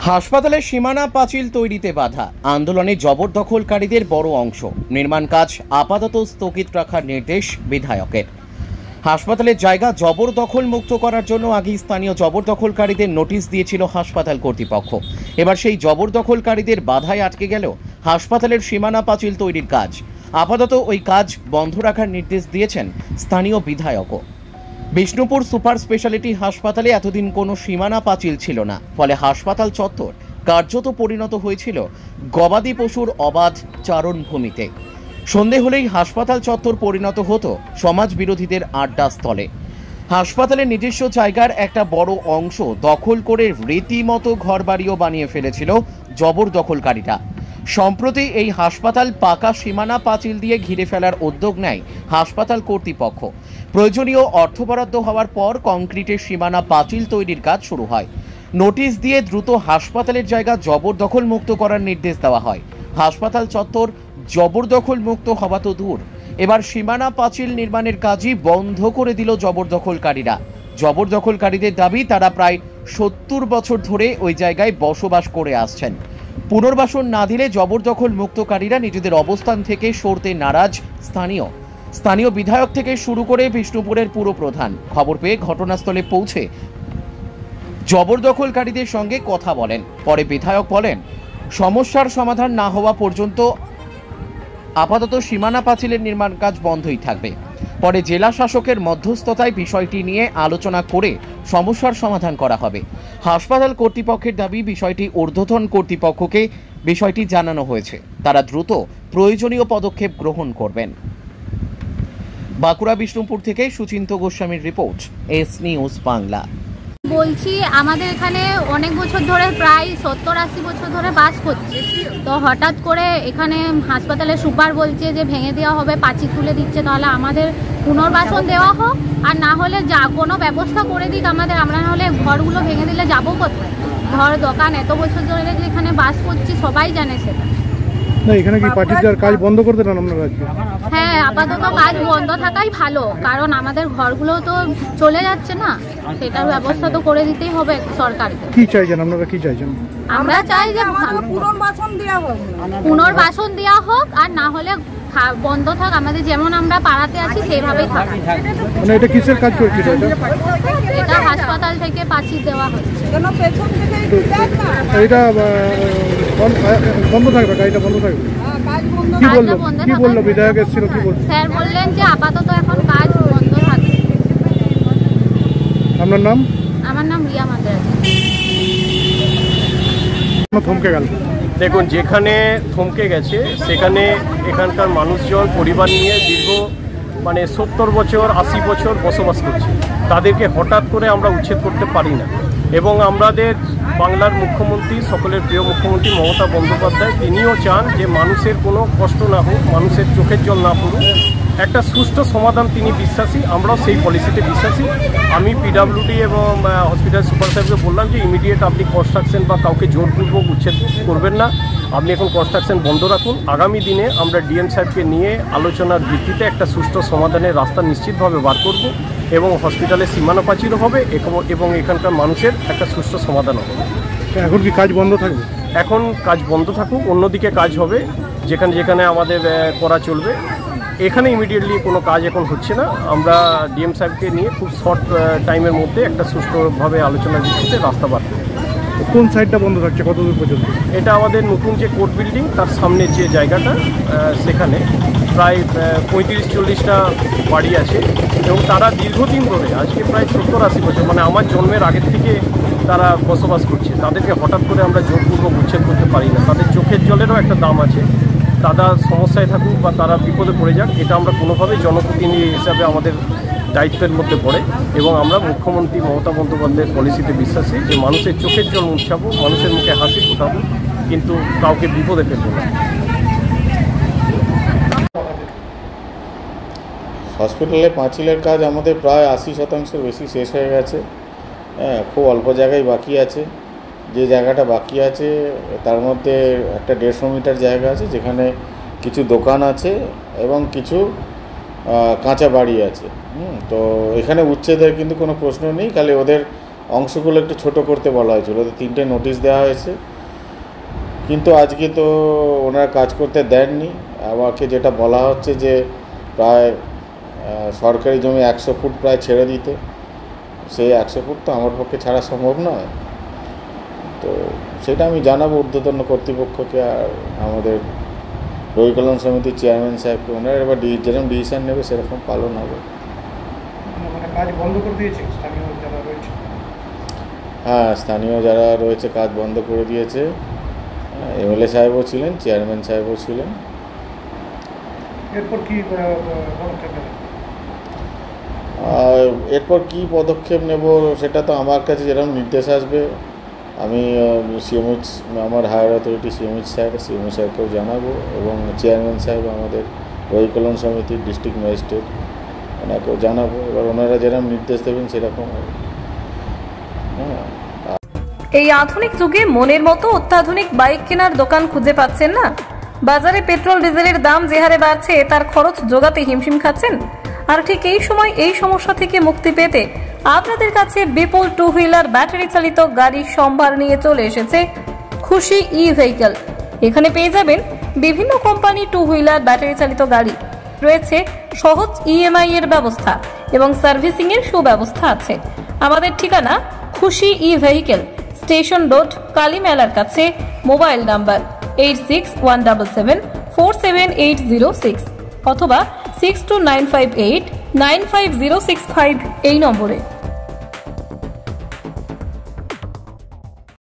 হাসপাতালের সীমানা পাঁচিল তৈরিতে বাধা, আন্দোলনে জবরদখলকারীদের বড় অংশ। নির্মাণ কাজ আপাতত স্থগিত রাখার নির্দেশ বিধায়কের। হাসপাতালের জায়গা জবরদখল মুক্ত করার জন্য আগেই স্থানীয় জবরদখলকারীদের নোটিশ দিয়েছিল হাসপাতাল কর্তৃপক্ষ। এবার সেই জবরদখলকারীদের বাধায় আটকে গেল হাসপাতালের সীমানা পাঁচিল তৈরির কাজ। আপাতত ওই কাজ বন্ধ রাখার নির্দেশ দিয়েছেন স্থানীয় বিধায়কও। বিষ্ণুপুর সুপার স্পেশালিটি হাসপাতালে এতদিন কোনো সীমানা পাঁচিল ছিল না, ফলে হাসপাতাল চত্বর কার্যত পরিণত হয়েছিল গবাদি পশুর অবাধ চারণভূমিতে। সন্ধে হলেই হাসপাতাল চত্বর পরিণত হতো সমাজ বিরোধীদের আড্ডাস্থলে। হাসপাতালের নিজস্ব জায়গার একটা বড় অংশ দখল করে রীতিমতো ঘরবাড়িও বানিয়ে ফেলেছিল জবরদখলকারীরা। সম্প্রতি এই হাসপাতাল পাকা সীমানা পাঁচিল দিয়ে ঘিরে ফেলার উদ্যোগ নেয় হাসপাতাল কর্তৃপক্ষ। প্রয়োজনীয় অর্থ বরাদ্দ হওয়ার পর কংক্রিটের সীমানা পাঁচিল তৈরির কাজ শুরু হয়। নোটিশ দিয়ে দ্রুত হাসপাতালের জায়গা জবরদখল মুক্ত করার নির্দেশ দেওয়া হয়। হাসপাতাল চত্বর জবরদখল মুক্ত হওয়া তো দূর, এবার সীমানা পাঁচিল নির্মাণের কাজই বন্ধ করে দিল জবরদখলকারীরা। জবরদখলকারীদের দাবি, তারা প্রায় 70 বছর ধরে ওই জায়গায় বসবাস করে আসছেন। পুনর্বাসন না দিলে জবরদখল মুক্তকারীরা নিজেদের অবস্থান থেকে সরতে নারাজ স্থানীয় বিধায়ক থেকে শুরু করে বিষ্ণুপুরের পুরপ্রধান। খবর পেয়ে ঘটনাস্থলে পৌঁছে জবরদখলকারীদের সঙ্গে কথা বলেন। পরে বিধায়ক বলেন, সমস্যার সমাধান না হওয়া পর্যন্ত আপাতত সীমানা পাঁচিলের নির্মাণ কাজ বন্ধই থাকবে। পরে জেলা শাসকের মধ্যস্থতায় বিষয়টি নিয়ে আলোচনা করে সমস্যার সমাধান করা হবে। হাসপাতাল কর্তৃপক্ষের দাবি, বিষয়টি ঊর্ধ্বতন কর্তৃপক্ষকে বিষয়টি জানানো হয়েছে, তারা দ্রুত প্রয়োজনীয় পদক্ষেপ গ্রহণ করবেন। বাঁকুড়া বিষ্ণুপুর থেকে সুচিন্ত গোস্বামীর রিপোর্ট, এস নিউজ বাংলা। বলছি, আমাদের এখানে অনেক বছর ধরে, প্রায় 70-80 বছর ধরে বাস করছে। তো হঠাৎ করে এখানে হাসপাতালে সুপার বলছে যে ভেঙে দেওয়া হবে, পাঁচিল তুলে দিচ্ছে। তাহলে আমাদের পুনর্বাসন দেওয়া হোক, আর না হলে যা কোনো ব্যবস্থা করে দিক আমাদের। আমরা না হলে ঘরগুলো ভেঙে দিলে যাবো কোথায়? ঘর দোকান এত বছর ধরে যেখানে বাস করছি সবাই জানে সেটা। না, এখানে কি পাঁচিলটার কাজ বন্ধ করতে চান আপনারা? হ্যাঁ, আপাতত কাজ বন্ধ থাকাই ভালো, কারণ আমাদের ঘরগুলো তো চলে যাচ্ছে না, সেটার ব্যবস্থা তো করে দিতেই হবে সরকারকে। কি চাইছেন আপনারা, কি চাইছেন? আমরা চাই যে পুনর্বাসন দেওয়া হোক, আর না হলে বন্ধ থাক, আমাদের যেমন আমরা পাড়াতে আছি সেইভাবেই থাক। মানে এটা কিসের কাজ করছে? এটা হাসপাতাল থেকে পাঁচিল দেওয়া হচ্ছে। এটা বন্ধ থাকবে, গাড়িটা বন্ধ থাকবে। কি বললো বিধায়ক এসেছিল, কি বললো? স্যার বললেন যে আপাতত এখন কাজ বন্ধ থাকবে। আপনার নাম? আমার নাম রিয়া মাদ্রাজি। থমকে গেল। দেখুন, যেখানে থমকে গেছে সেখানে এখানকার মানুষজন পরিবার নিয়ে দীর্ঘ 70 বছর 80 বছর বসবাস করছে। তাদেরকে হঠাৎ করে আমরা উচ্ছেদ করতে পারি না। এবং আমাদের বাংলার মুখ্যমন্ত্রী, সকলের প্রিয় মুখ্যমন্ত্রী মমতা বন্দ্যোপাধ্যায়, তিনিও চান যে মানুষের কোনো কষ্ট না হোক, মানুষের চোখের জল না পড়ুক, একটা সুষ্ঠু সমাধান তিনি বিশ্বাসী। আমরাও সেই পলিসিতে বিশ্বাসী। আমি পিডব্লিউডি এবং হসপিটাল সুপার সাহেবকে বললাম যে ইমিডিয়েট আপনি কনস্ট্রাকশন বা কাউকে জোরপূর্বক উচ্ছেদ করবেন না, আপনি এখন কনস্ট্রাকশন বন্ধ রাখুন। আগামী দিনে আমরা ডিএম সাহেবকে নিয়ে আলোচনার ভিত্তিতে একটা সুষ্ঠু সমাধানের রাস্তা নিশ্চিতভাবে বার করব, এবং হসপিটালের সীমানা পাঁচিলও হবে এবং এখানকার মানুষের একটা সুষ্ঠু সমাধান হবে। এখন কি কাজ বন্ধ থাকবে? এখন কাজ বন্ধ থাকুক, অন্যদিকে কাজ হবে, যেখানে যেখানে আমাদের করা চলবে। এখানে ইমিডিয়েটলি কোনো কাজ এখন হচ্ছে না। আমরা ডিএম সাহেবকে নিয়ে খুব শর্ট টাইমের মধ্যে একটা সুষ্ঠুভাবে আলোচনার ভিত্তিতে রাস্তা বার করব। কোন সাইডটা বন্ধ থাকছে, কতদূর পর্যন্ত? এটা আমাদের নতুন যে কোর্ট বিল্ডিং, তার সামনের যে জায়গাটা, সেখানে প্রায় 35-40টা বাড়ি আছে, এবং তারা দীর্ঘদিন ধরে, আজকে প্রায় 70-80 বছর, আমার জন্মের আগের থেকে তারা বসবাস করছে। তাদেরকে হঠাৎ করে আমরা জোরপূর্বক উচ্ছেদ করতে পারি না। তাদের চোখের জলেরও একটা দাম আছে। তারা সমস্যায় থাকুক বা তারা বিপদে পড়ে যাক, এটা আমরা কোনোভাবেই জনপ্রতিনিধি হিসাবে আমাদের দায়িত্বের মধ্যে পড়ে। এবং আমরা মুখ্যমন্ত্রী মমতা বন্দ্যোপাধ্যায়ের পলিসিতে বিশ্বাসী যে মানুষের চোখের জল মুছাবো, মানুষের মুখে হাসি ফোটাবো, কিন্তু কাউকে বিপদে ফেলবো না। হসপিটালে পাঁচিলের কাজ আমাদের প্রায় 80% বেশি শেষ হয়ে গেছে। হ্যাঁ, খুব অল্প জায়গায় বাকি আছে। যে জায়গাটা বাকি আছে তার মধ্যে একটা 150 মিটার জায়গা আছে, যেখানে কিছু দোকান আছে এবং কিছু কাঁচা বাড়ি আছে। তো এখানে উচ্ছেদের কিন্তু কোনো প্রশ্ন নেই, খালি ওদের অংশগুলো একটু ছোট করতে বলা হয়েছিল, তো 3টে নোটিশ দেওয়া হয়েছে, কিন্তু আজকে তো ওনারা কাজ করতে দেননি। আমাকে যেটা বলা হচ্ছে যে প্রায় সরকারি জমি 100 ফুট প্রায় ছেড়ে দিতে, সেই 100 ফুট তো আমার পক্ষে ছাড়া সম্ভব নয়। তো সেটা আমি জানাবো ঊর্ধ্বতন কর্তৃপক্ষকে আর আমাদের রবিকল্যাণ সমিতির চেয়ারম্যান সাহেবকে। ওনারা এবার যেরকম ডিসিশন নেবে সেরকম পালন হবে। কাজ বন্ধ করে দিয়েছে স্থানীয় যারা রয়েছে? হ্যাঁ, স্থানীয় যারা রয়েছে কাজ বন্ধ করে দিয়েছে। এমএলএ সাহেবও ছিলেন, চেয়ারম্যান সাহেবও ছিলেন। এরপর কি পদক্ষেপ নেবে? এরপর কী পদক্ষেপ নেব সেটা তো আমার কাছে যেরকম নির্দেশ আসবে আমি সিএমএইচ, আমার হায়ার অথরিটি সিএমএইচ স্যারকেও জানাবো, এবং চেয়ারম্যান সাহেব আমাদের রবিকল্যাণ সমিতির ডিস্ট্রিক্ট ম্যাজিস্ট্রেট, ওনাকেও জানাবো। এবার ওনারা যেরকম নির্দেশ দেবেন সেরকম হবে। হ্যাঁ, এই আধুনিক যুগে মনের মতো অত্যাধুনিক বাইক কেনার দোকান খুঁজে পাচ্ছেন না? বাজারে পেট্রোল ডিজেলের দাম যে হারে বাড়ছে তার খরচ জোগাতে হিমশিম খাচ্ছেন? আর ঠিক এই সময় এই সমস্যা থেকে মুক্তি পেতে আপনাদের কাছে বিপুল 2 হুইলার ব্যাটারি চালিত গাড়ির সম্ভার নিয়ে চলে এসেছে খুশি ই ভেহিকল। এখানে পেয়ে যাবেন বিভিন্ন কোম্পানি 2 হুইলার ব্যাটারি চালিত গাড়ি, রয়েছে সহজ ইএমআই এর ব্যবস্থা এবং সার্ভিসিং এর সুব্যবস্থা আছে। আমাদের ঠিকানা খুশি ই ভেহিকল, স্টেশন রোড, কালী মেলার কাছে। মোবাইল নাম্বার 8617747806 অথবা 6295895065 এই নম্বরে।